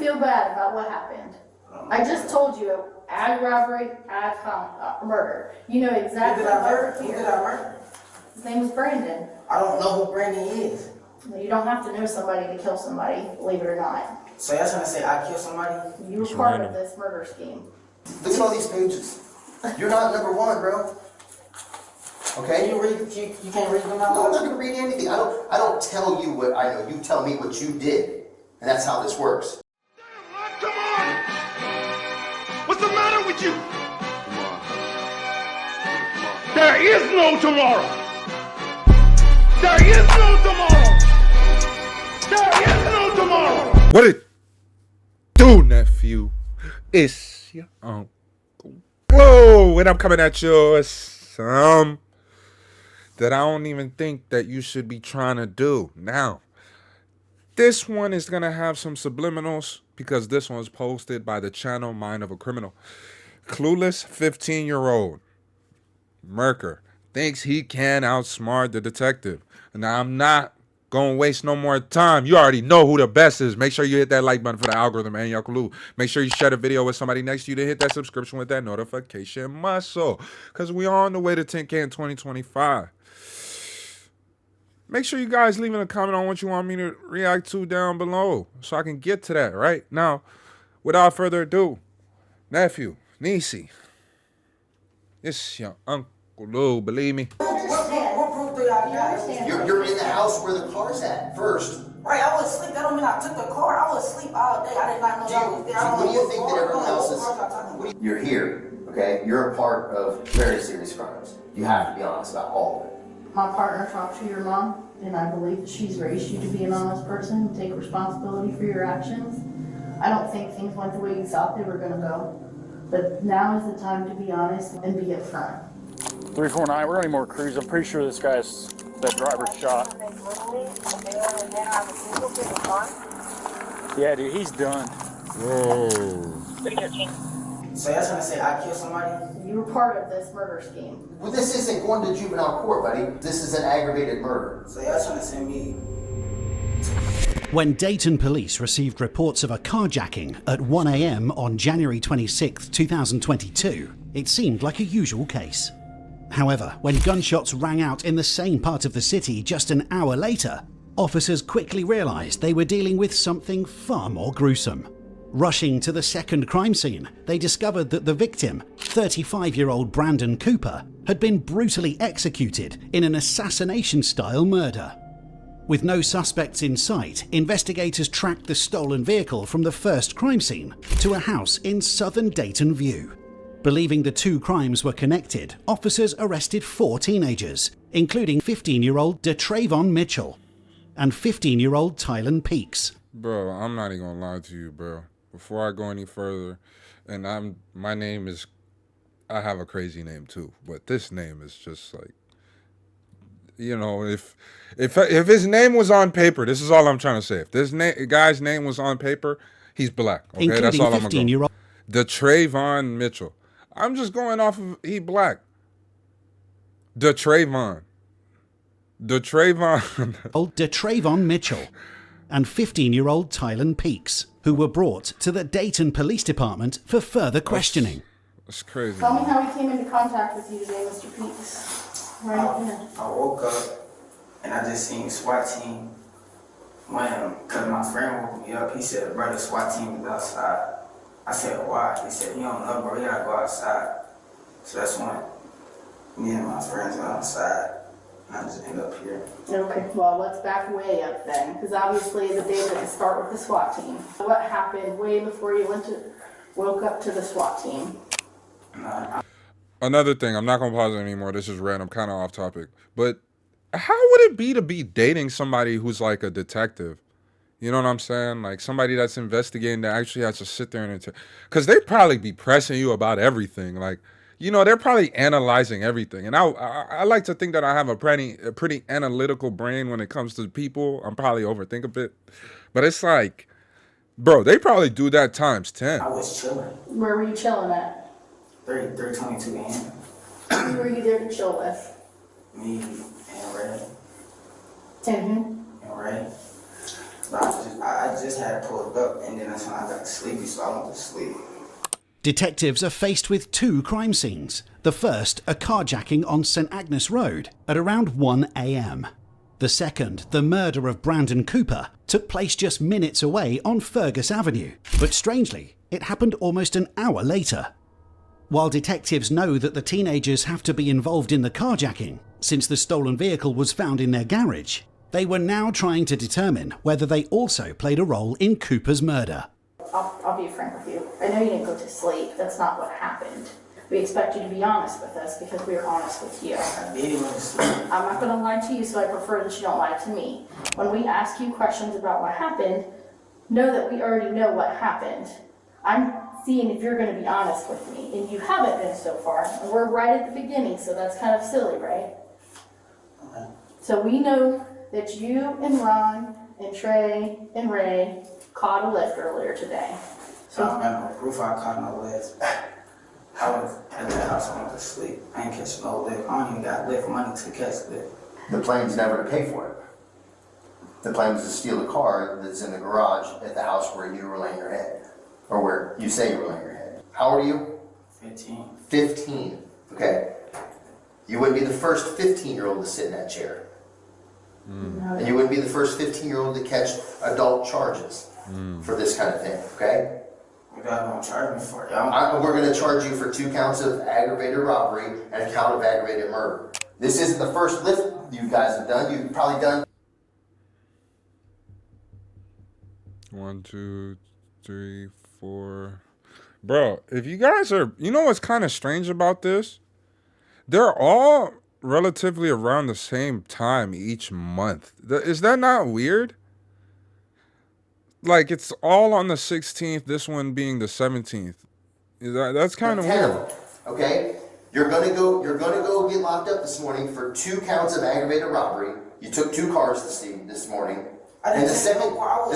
feel bad about what happened. I just told you, add robbery, add murder. You know exactly what murder Who did I murder? His name was Brandon. I don't know who Brandon is. You don't have to know somebody to kill somebody, believe it or not. So you're trying to say I killed somebody? You were part of this murder scheme. Look at all these pages. You're not number one, bro. Okay? You can't read them out? No, I'm not gonna read anything. I don't tell you what I know. You tell me what you did. And that's how this works. Come on! What's the matter with you? There is no tomorrow! There is no tomorrow! There is no tomorrow! What it do, nephew? It's your Uncle Blue, and I'm coming at you with some that I don't even think that you should be trying to do. Now, this one is going to have some subliminals because this one was posted by the channel Mind of a Criminal. Clueless 15-year-old Merker thinks he can outsmart the detective. Now, I'm not going to waste no more time. You already know who the best is. Make sure you hit that like button for the algorithm and your clue. Make sure you share the video with somebody next to you to hit that subscription with that notification muscle. Because we are on the way to 10K in 2025. Make sure you guys leave in a comment on what you want me to react to down below so I can get to that right now. Without further ado, nephew, niecey, it's your Uncle Lou, believe me. What proof do y'all got? You're in the house where the car's at first. Right, I was asleep. That don't mean I took the car. I was asleep all day. I did not know y'all was there. What do you think that everyone else is? You're here, okay? You're a part of very serious crimes. You have to be honest about all of it. My partner talked to your mom, and I believe that she's raised you to be an honest person and take responsibility for your actions. I don't think things went the way you thought they were going to go, but now is the time to be honest and be upfront. 349, we're gonna need more crews. I'm pretty sure this guy's, that driver's shot. Yeah, dude, he's done. Whoa. So you're trying to say I killed somebody? You were part of this murder scheme. Well, this isn't going to juvenile court, buddy. This is an aggravated murder. So you're trying to say me? When Dayton police received reports of a carjacking at 1 a.m. on January 26, 2022, it seemed like a usual case. However, when gunshots rang out in the same part of the city just an hour later, officers quickly realized they were dealing with something far more gruesome. Rushing to the second crime scene, they discovered that the victim, 35-year-old Brandon Cooper, had been brutally executed in an assassination-style murder. With no suspects in sight, investigators tracked the stolen vehicle from the first crime scene to a house in southern Dayton View. Believing the two crimes were connected, officers arrested 4 teenagers, including 15-year-old Disproving Mitchell and 15-year-old Tylen Peaks. Bro, I'm not even gonna lie to you, bro. Before I go any further, and my name is, I have a crazy name too, but this name is just like, you know, if his name was on paper, this is all I'm trying to say. If this guy's name was on paper, he's black. Okay, including that's all I'm gonna 15-year-old Disproving Mitchell. I'm just going off of he black. Disproving Mitchell and 15-year-old Tylen Peaks, who were brought to the Dayton Police Department for further questioning. That's crazy. Tell me how he came into contact with you today, Mr. Peaks. Right now. I woke up and I just seen SWAT team. Cause my friend woke me up, he said, "Bro, the SWAT team is outside." I said, "Why?" He said, "You don't know, bro, you gotta go outside." So that's when me and my friends went outside. I just end up here. Okay, well, let's back way up then, because obviously the day didn't start with the SWAT team. What happened way before you woke up to the SWAT team? Another thing, I'm not gonna pause it anymore. This is random, kind of off topic. But how would it be to be dating somebody who's like a detective? You know what I'm saying? Like somebody that's investigating that actually has to sit there and because they'd probably be pressing you about everything. Like, you know, they're probably analyzing everything. And I like to think that I have a pretty analytical brain when it comes to people. I'm probably overthink a bit. But it's like, bro, they probably do that times 10. I was chilling. Where were you chilling at? 3:22 a.m. Who were you there to chill with? Me and Ray. Mm-hmm. And Ray. I just had pulled up, and then that's when I got sleepy, so I went to sleep. Detectives are faced with two crime scenes. The first, a carjacking on St Agnes Road at around 1 a.m. The second, the murder of Brandon Cooper, took place just minutes away on Fergus Avenue. But strangely, it happened almost an hour later. While detectives know that the teenagers have to be involved in the carjacking, since the stolen vehicle was found in their garage, they were now trying to determine whether they also played a role in Cooper's murder. I'll be frank with you. I know you didn't go to sleep. That's not what happened. We expect you to be honest with us because we are honest with you. I didn't go to sleep. I'm not going to lie to you, so I prefer that you don't lie to me. When we ask you questions about what happened, know that we already know what happened. I'm seeing if you're going to be honest with me, and you haven't been so far. And we're right at the beginning, so that's kind of silly, right? Okay. So we know that you and Ron and Trey and Ray caught a lift earlier today. So I don't got no proof I caught no lift. I was at the house, I went to sleep. I ain't catch no lift. I don't even got lift money to catch lift. The plan was never to pay for it. The plan was to steal the car that's in the garage at the house where you were laying your head. Or where you say you were laying your head. How old are you? 15. 15. Okay. You wouldn't be the first 15-year-old to sit in that chair. And you wouldn't be the first 15-year-old to catch adult charges for this kind of thing, okay? You guys don't charge me for it. We're going to charge you for 2 counts of aggravated robbery and a count of aggravated murder. This isn't the first lift you guys have done. You've probably done 1, 2, 3, 4. Bro, if you guys are, you know what's kind of strange about this? They're all relatively around the same time each month. Is that not weird? Like, it's all on the 16th, this one being the 17th. That's kind of 10 weird. of them, okay? You're gonna go get locked up this morning for 2 counts of aggravated robbery. You took 2 cars this morning. And the second one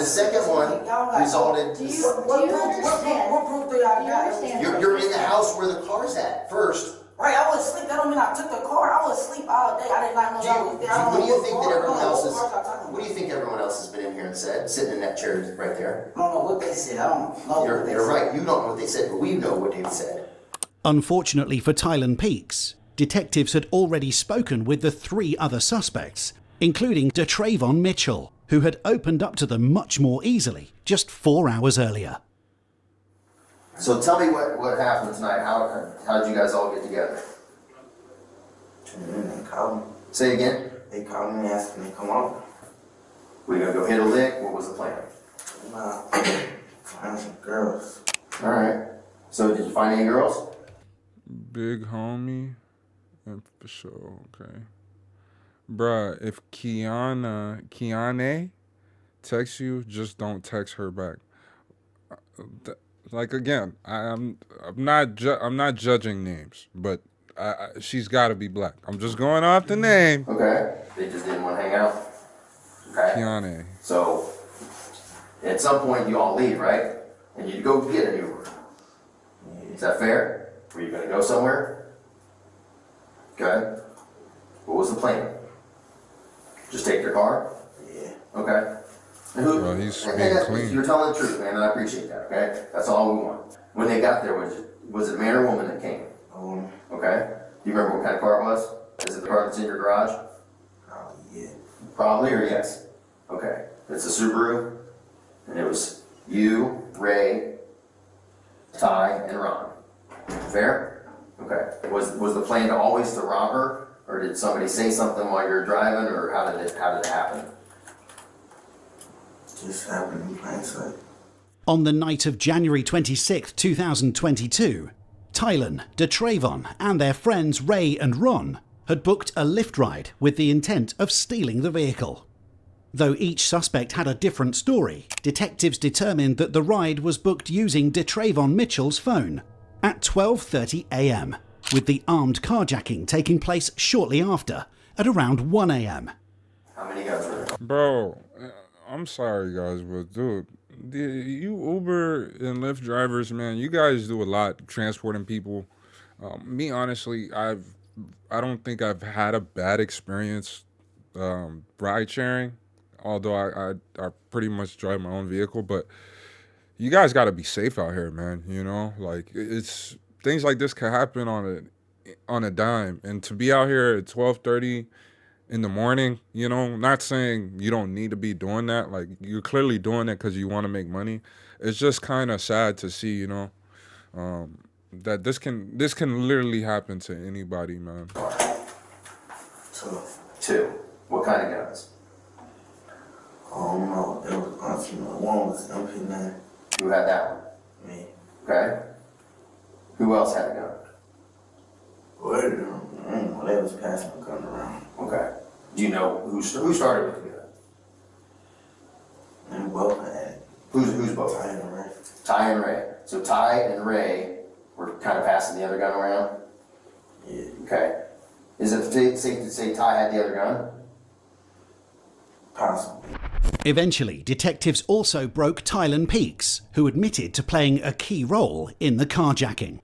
resulted. Do you understand? What proof do y'all got? You're in the house where the car's at first. Right, I was asleep. That don't mean I took the car. I was asleep all day. I did not know y'all was there. What do you think that everyone else is? What do you think everyone else has been in here and said, sitting in that chair right there? I don't know what they said. I don't know. You're right. You don't know what they said, but we know what they've said. Unfortunately for Tylan Peaks, detectives had already spoken with the 3 other suspects, including Disproving Mitchell, who had opened up to them much more easily just 4 hours earlier. So tell me what happened tonight. How did you guys all get together? They called me. Say again. They called me and asked me to come over. We gonna go hit a lick? What was the plan? Find some girls. All right. So did you find any girls? Big homie. And for sure, okay. Bruh, if Kiane texts you, just don't text her back. Like, again, I'm not judging names, but she's got to be black. I'm just going off the name. Okay. They just didn't want to hang out. Okay. Kiane. So at some point you all leave, right? And you go get an Uber. Is that fair? Were you gonna go somewhere? Okay. What was the plan? Just take their car? Yeah. Okay. And who? Well, he's and being clean. You're telling the truth, man, and I appreciate that, okay? That's all we want. When they got there, was it a man or woman that came? Okay. Do you remember what kind of car it was? Is it the car that's in your garage? Probably, yeah. Probably or yes? Okay. It's a Subaru, and it was you, Ray, Ty, and Ron. Fair? Okay. Was the plan to always to rob her, or did somebody say something while you were driving, or how did it happen? Just happened in plain sight. On the night of January 26, 2022, Tylan, Disproving, and their friends Ray and Ron had booked a lift ride with the intent of stealing the vehicle. Though each suspect had a different story, detectives determined that the ride was booked using Disproving Mitchell's phone at 12:30 a.m, with the armed carjacking taking place shortly after at around 1 a.m. How many guys were there? Bro, I'm sorry, guys, but dude, you Uber and Lyft drivers, man, you guys do a lot transporting people. Me, honestly, I don't think I've had a bad experience ride sharing. although I pretty much drive my own vehicle, but you guys got to be safe out here, man. You know, like it's things like this can happen on a dime, and to be out here at 12:30 in the morning, you know, not saying you don't need to be doing that. Like you're clearly doing it because you want to make money. It's just kind of sad to see, you know, that this can literally happen to anybody, man. Two. What kind of guns? I don't know. It was one was MP9. Who had that one? Me. Okay. Who else had a gun? Where did they was passing the gun around. Okay. Do you know who started with the gun? And both had it. Who's both? Ty and Ray. Ty and Ray. So Ty and Ray were kind of passing the other gun around? Yeah. Okay. Is it safe to say Ty had the other gun? Possible. Eventually, detectives also broke Tylen Peaks, who admitted to playing a key role in the carjacking.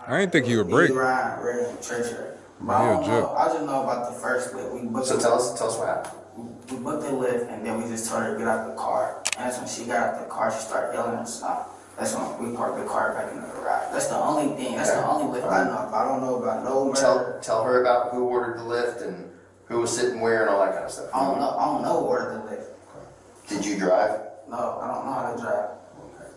I didn't think he would break. Ryan, Ray, Treasure. But Yeah, I don't know. Jip. I just know about the first lift. We booked So tell us what happened. We booked the lift, and then we just told her to get out the car. And that's when she got out the car, she started yelling and stuff. That's when we parked the car back in the garage. That's the only thing. That's the only lift I know. I don't know about no murder. Tell her about who ordered the lift and who was sitting where and all that kind of stuff. I don't know who ordered the lift. Did you drive? No, I don't know how to drive. Okay.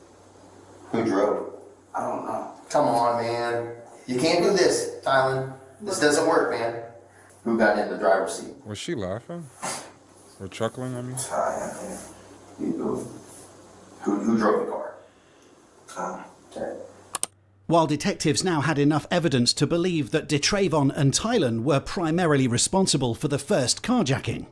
Who drove? I don't know. Come on, man. You can't do this, Tylen. This doesn't work, man. Who got in the driver's seat? Was she laughing or chuckling? I mean, Ty, I think. Who drove the car? Ty. Okay. While detectives now had enough evidence to believe that Disproving and Tylen were primarily responsible for the first carjacking,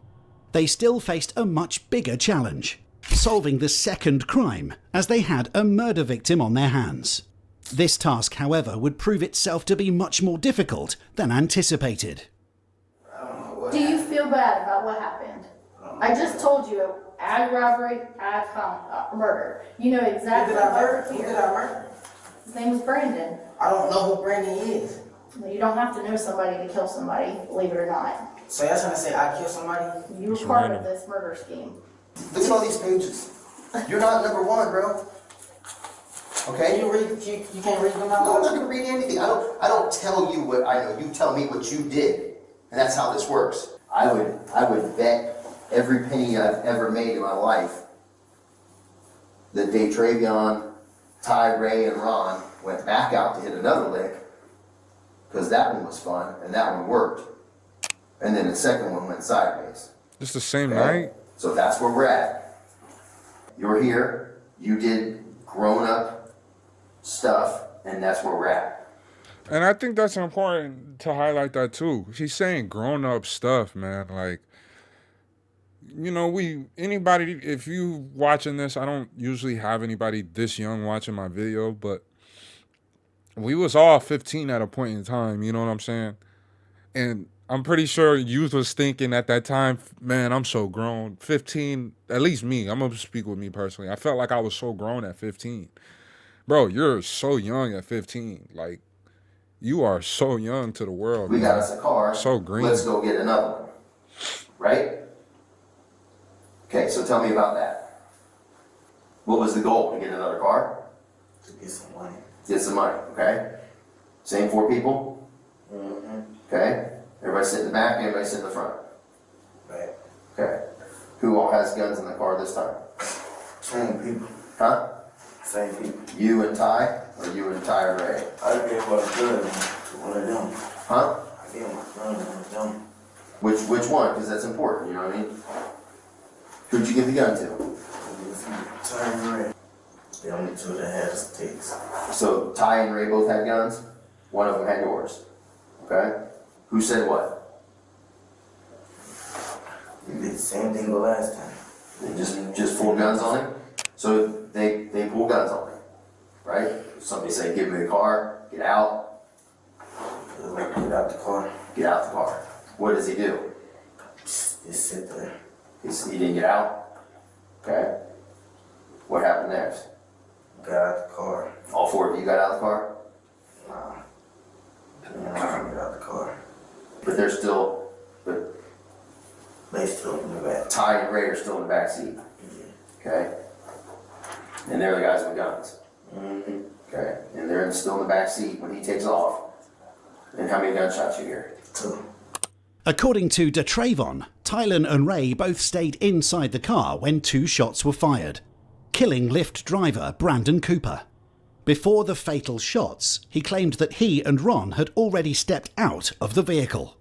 they still faced a much bigger challenge: solving the second crime, as they had a murder victim on their hands. This task, however, would prove itself to be much more difficult than anticipated. Do you feel bad about what happened? I just told you, add robbery, add murder. You know exactly what murder Who did here. I murder? His name was Brandon. I don't know who Brandon is. You don't have to know somebody to kill somebody, believe it or not. So you're trying to say I killed somebody? You were It's part random. of this murder scheme. Look at all these pages. You're not number one, bro. Okay? You can't read them No, I'm out? not gonna read anything. I don't tell you what I know. You tell me what you did. And that's how this works. I would bet every penny I've ever made in my life that Disproving, Ty, Ray, and Ron went back out to hit another lick, because that one was fun and that one worked. And then the second one went sideways. just the same Okay? night. So that's where we're at. You're here, you did grown-up stuff, and that's where we're at. And I think that's important to highlight that too. She's saying grown up stuff, man. Like, you know, anybody, if you watching this, I don't usually have anybody this young watching my video, but we was all 15 at a point in time, you know what I'm saying? And I'm pretty sure youth was thinking at that time, man, I'm so grown. 15, at least me, I'm gonna speak with me personally. I felt like I was so grown at 15. Bro, you're so young at 15. Like, you are so young to the world. We man. got us a car. So green. Let's go get another one. Right? Okay, so tell me about that. What was the goal? To get another car? To get some money. Get some money, okay? Same 4 people? Mm-hmm. Okay? Everybody sit in the back, everybody sit in the front. Right. Okay. Who all has guns in the car this time? Same people. Huh? Same people. You and Ty? Or you and Ty and Ray? I gave one of good to one of them. Huh? I gave my gun to one of them. Which one? Because that's important, you know what I mean? Who'd you give the gun to? Ty and Ray. The only two that had sticks. So Ty and Ray both had guns? One of them had yours. Okay? Who said what? We did the same thing the last time. They just pulled guns on him? So they pulled guns on him, right? Somebody say, give me the car, get out. Like, get out the car. Get out the car. What does he do? Just sit there. He didn't get out? Okay. What happened next? Got out the car. All 4 of you got out of the car? Nah. I didn't get out the car. But they're still, but They still in the back. Ty and Ray are still in the back seat. Okay? And they're the guys with guns. Okay? And they're still in the back seat when he takes off. And how many gunshots you hear? 2. According to Disproving, Tylen and Ray both stayed inside the car when 2 shots were fired, killing Lyft driver Brandon Cooper. Before the fatal shots, he claimed that he and Ron had already stepped out of the vehicle.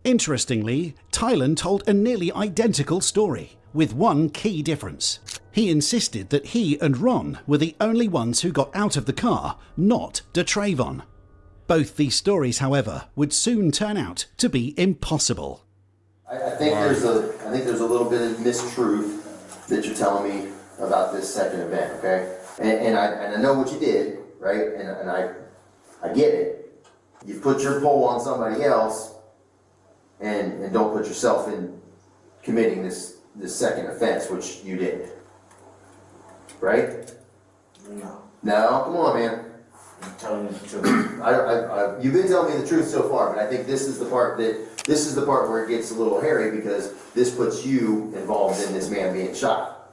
Interestingly, Tylen told a nearly identical story, with one key difference. He insisted that he and Ron were the only ones who got out of the car, not Disproving. Both these stories, however, would soon turn out to be impossible. I think there's a little bit of mistruth that you're telling me about this second event, okay? And I know what you did, right? And I get it. You put your pole on somebody else and don't put yourself in committing this second offense, which you did. Right? No. No? Come on, man. I'm telling you the truth. You've been telling me the truth so far, but I think this is the part where it gets a little hairy because this puts you involved in this man being shot.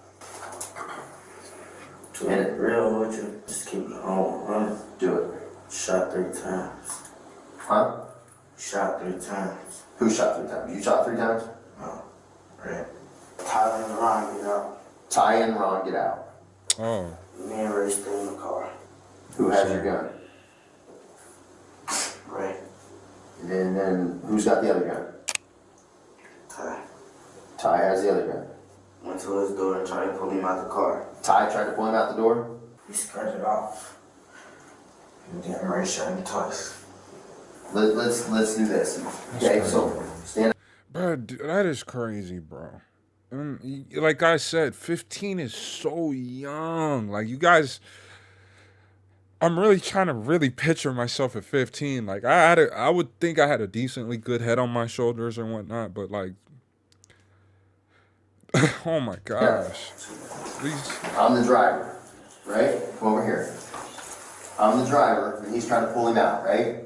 To be real with you, just keep it on running. Do it. Shot 3 times. Huh? Shot 3 times. Who shot 3 times? You shot 3 times? No. Right. Tyler and Ron get out. Ty and Ron get out. Oh. Me and Ray stay in the car. Who has your gun? Ray. And then who's got the other gun? Ty. Ty has the other gun. Went to his door and tried to pull him out the car. Ty tried to pull him out the door? He skirted off. And then Ray shot him twice. Let's do this. Okay, so stand up. Bro, that is crazy, bro. Like I said, 15 is so young. Like, you guys, I'm really trying to picture myself at 15. Like, I would think I had a decently good head on my shoulders and whatnot, but like, oh my gosh. These... I'm the driver, right? Come over here. I'm the driver, and he's trying to pull him out, right?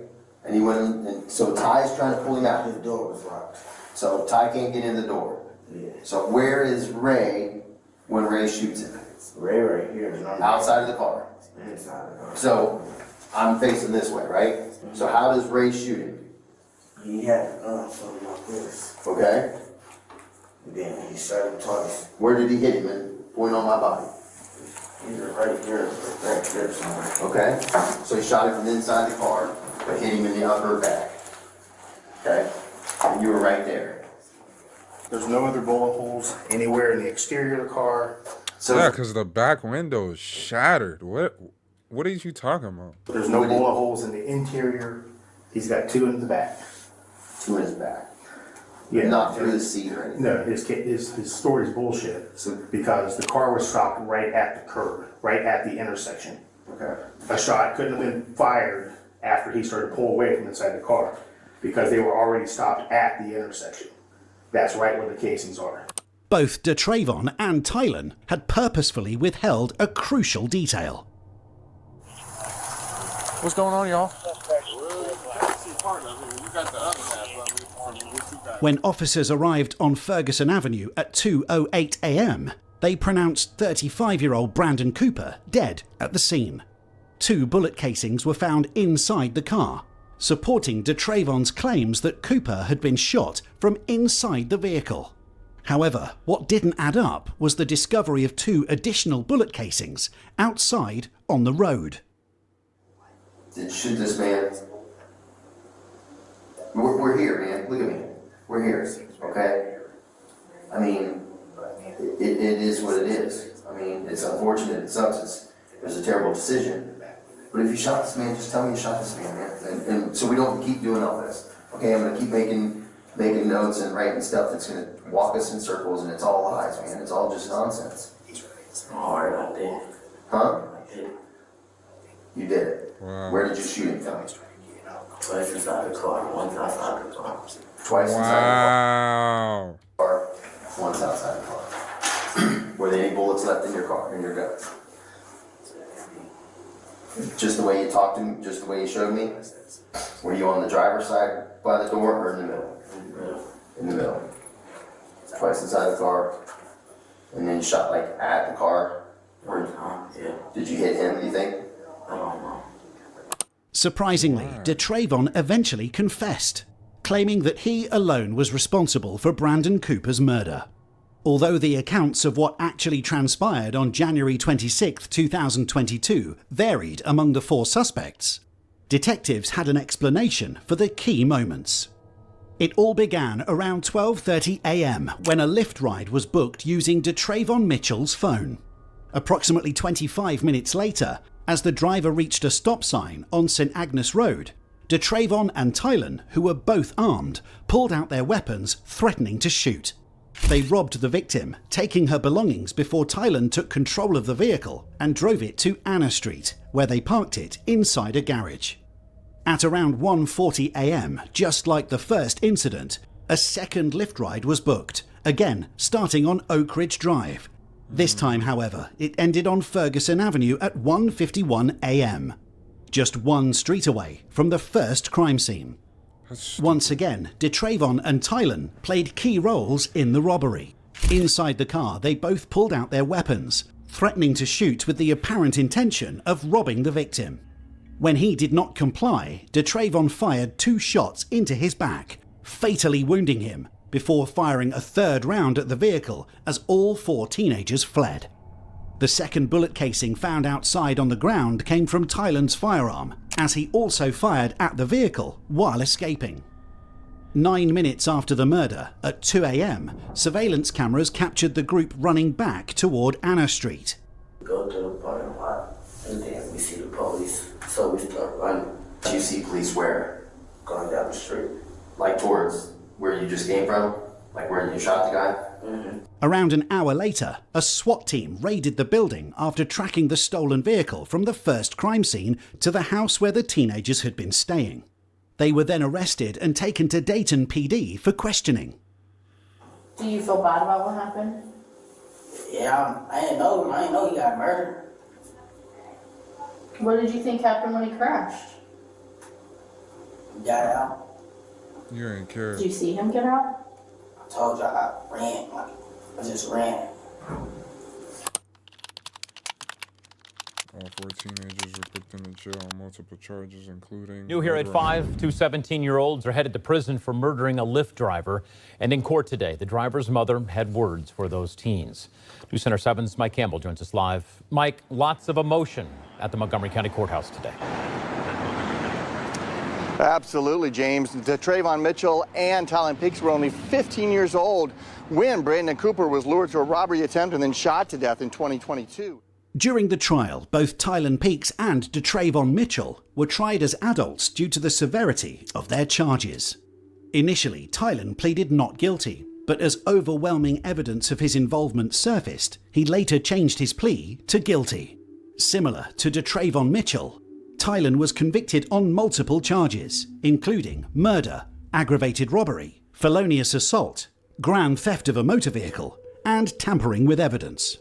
And he went in, and so Ty's trying to pull him out. His door was locked. So Ty can't get in the door. Yeah. So where is Ray when Ray shoots him? Ray right here. Outside of the car. Inside the car. So I'm facing this way, right? So how does Ray shoot him? He had something like this. Okay. And then he shot him twice. Where did he hit him? And point on my body. Either right here or right there somewhere. Okay. So he shot him from inside the car, but hit him in the upper back. Okay. And you were right there. There's no other bullet holes anywhere in the exterior of the car. So yeah, because the back window is shattered. What are you talking about? There's no bullet holes in the interior. He's got 2 in the back. 2 in his back. Yeah. Not through the seat or anything. No, his story's bullshit. Because the car was stopped right at the curb, right at the intersection. Okay. A shot couldn't have been fired after he started to pull away from inside the car because they were already stopped at the intersection. That's right where the casings are. Both Disproving and Tylen had purposefully withheld a crucial detail. What's going on, y'all? When officers arrived on Ferguson Avenue at 2:08 a.m, they pronounced 35-year-old Brandon Cooper dead at the scene. 2 bullet casings were found inside the car, supporting Disproving's claims that Cooper had been shot from inside the vehicle. However, what didn't add up was the discovery of 2 additional bullet casings outside on the road. Did shoot this man. We're here, man. Look at me. We're here, okay? I mean, it is what it is. I mean, it's unfortunate. It sucks. It was a terrible decision. But if you shot this man, just tell me you shot this man, man. And so we don't keep doing all this. Okay, I'm going to keep making notes and writing stuff that's going to walk us in circles, and it's all lies, man. It's all just nonsense. Alright, I did. Huh? I did. You did it. Wow. Where did you shoot him from? Twice inside the car, once outside the car. Twice inside Wow. the car, once outside the car. Were there any bullets left in your car, in your gun? Just the way you talked to me, just the way you showed me? Were you on the driver's side by the door or in the middle? In the middle. twice inside the car, and then shot like at the car. One time, yeah. Did you hit him, you think? I don't know. Surprisingly, Disproving eventually confessed, claiming that he alone was responsible for Brandon Cooper's murder. Although the accounts of what actually transpired on January 26, 2022 varied among the four suspects, detectives had an explanation for the key moments. It all began around 12:30 a.m. when a Lyft ride was booked using Disproving Mitchell's phone. Approximately 25 minutes later, as the driver reached a stop sign on St Agnes Road, Disproving and Tylen, who were both armed, pulled out their weapons, threatening to shoot. They robbed the victim, taking her belongings before Tylen took control of the vehicle and drove it to Anna Street, where they parked it inside a garage. At around 1:40 a.m, just like the first incident, a second Lyft ride was booked, again starting on Oak Ridge Drive. This time, however, it ended on Ferguson Avenue at 1:51 a.m, just one street away from the first crime scene. Once again, Disproving and Tylen played key roles in the robbery. Inside the car, they both pulled out their weapons, threatening to shoot with the apparent intention of robbing the victim. When he did not comply, Disproving fired 2 shots into his back, fatally wounding him, before firing a third round at the vehicle as all 4 teenagers fled. The second bullet casing found outside on the ground came from Tylen's firearm, as he also fired at the vehicle while escaping. 9 minutes after the murder, at 2 a.m, surveillance cameras captured the group running back toward Anna Street. We go to the parking lot, and then we see the police, so we start running. Do you see police where? Going down the street. Like towards where you just came from? Like where you shot the guy? Around an hour later, a SWAT team raided the building after tracking the stolen vehicle from the first crime scene to the house where the teenagers had been staying. They were then arrested and taken to Dayton PD for questioning. Do you feel bad about what happened? Yeah, I didn't know he got murdered. What did you think happened when he crashed? He got out. You ain't care. Did you see him get out? I told you I ran. I just ran. All 4 teenagers were put into jail on multiple charges, including... New here at 5, 2 17-year-olds are headed to prison for murdering a Lyft driver. And in court today, the driver's mother had words for those teens. News Center 7's Mike Campbell joins us live. Mike, lots of emotion at the Montgomery County Courthouse today. Absolutely, James. Disproving Mitchell and Tylen Peaks were only 15 years old when Brandon Cooper was lured to a robbery attempt and then shot to death in 2022. During the trial, both Tylen Peaks and Disproving Mitchell were tried as adults due to the severity of their charges. Initially, Tylen pleaded not guilty, but as overwhelming evidence of his involvement surfaced, he later changed his plea to guilty. Similar to Disproving Mitchell, Tylen was convicted on multiple charges, including murder, aggravated robbery, felonious assault, grand theft of a motor vehicle, and tampering with evidence.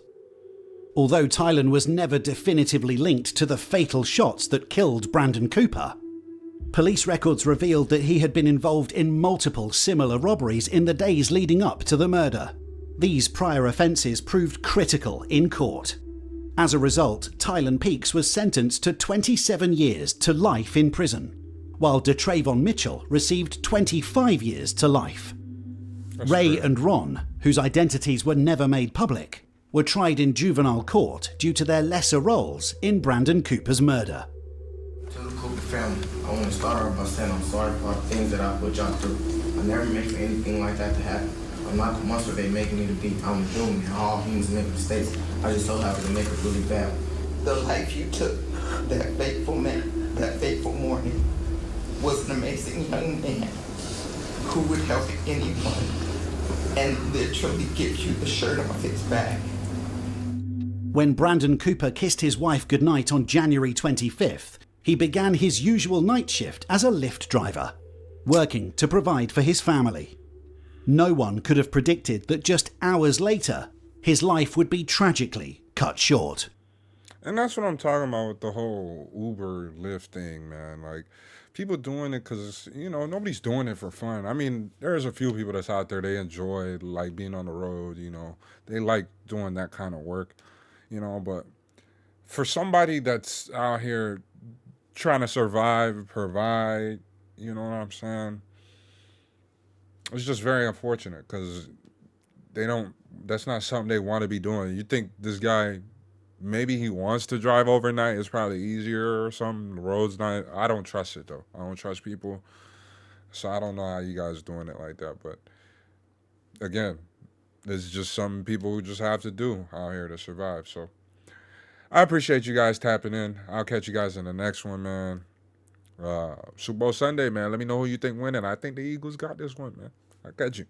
Although Tylen was never definitively linked to the fatal shots that killed Brandon Cooper, police records revealed that he had been involved in multiple similar robberies in the days leading up to the murder. These prior offences proved critical in court. As a result, Tylen Peaks was sentenced to 27 years to life in prison, while Disproving Mitchell received 25 years to life. Ray and Ron, whose identities were never made public, were tried in juvenile court due to their lesser roles in Brandon Cooper's murder. To the Cooper family, I want to start off by saying I'm sorry for the things that I put y'all through. I never meant for anything like that to happen. I'm not the monster they making me to be. I'm a human, and all humans make mistakes. I just so happen to make it really bad. The life you took, that fateful man, that fateful morning, was an amazing young man who would help anyone and literally give you the shirt off his back. When Brandon Cooper kissed his wife goodnight on January 25th, he began his usual night shift as a Lyft driver, working to provide for his family. No one could have predicted that just hours later, his life would be tragically cut short. And that's what I'm talking about with the whole Uber Lyft thing, man. Like, people doing it because, nobody's doing it for fun. I mean, there's a few people that's out there, they enjoy, like, being on the road, They like doing that kind of work, But for somebody that's out here trying to survive, provide, you know what I'm saying? It's just very unfortunate because that's not something they want to be doing. You think this guy, maybe he wants to drive overnight. It's probably easier or something. The road's not. I don't trust it though. I don't trust people. So I don't know how you guys doing it like that. But again, it's just some people who just have to do out here to survive. So I appreciate you guys tapping in. I'll catch you guys in the next one, man. Super Bowl Sunday, man. Let me know who you think winning. I think the Eagles got this one, man. I'll catch you.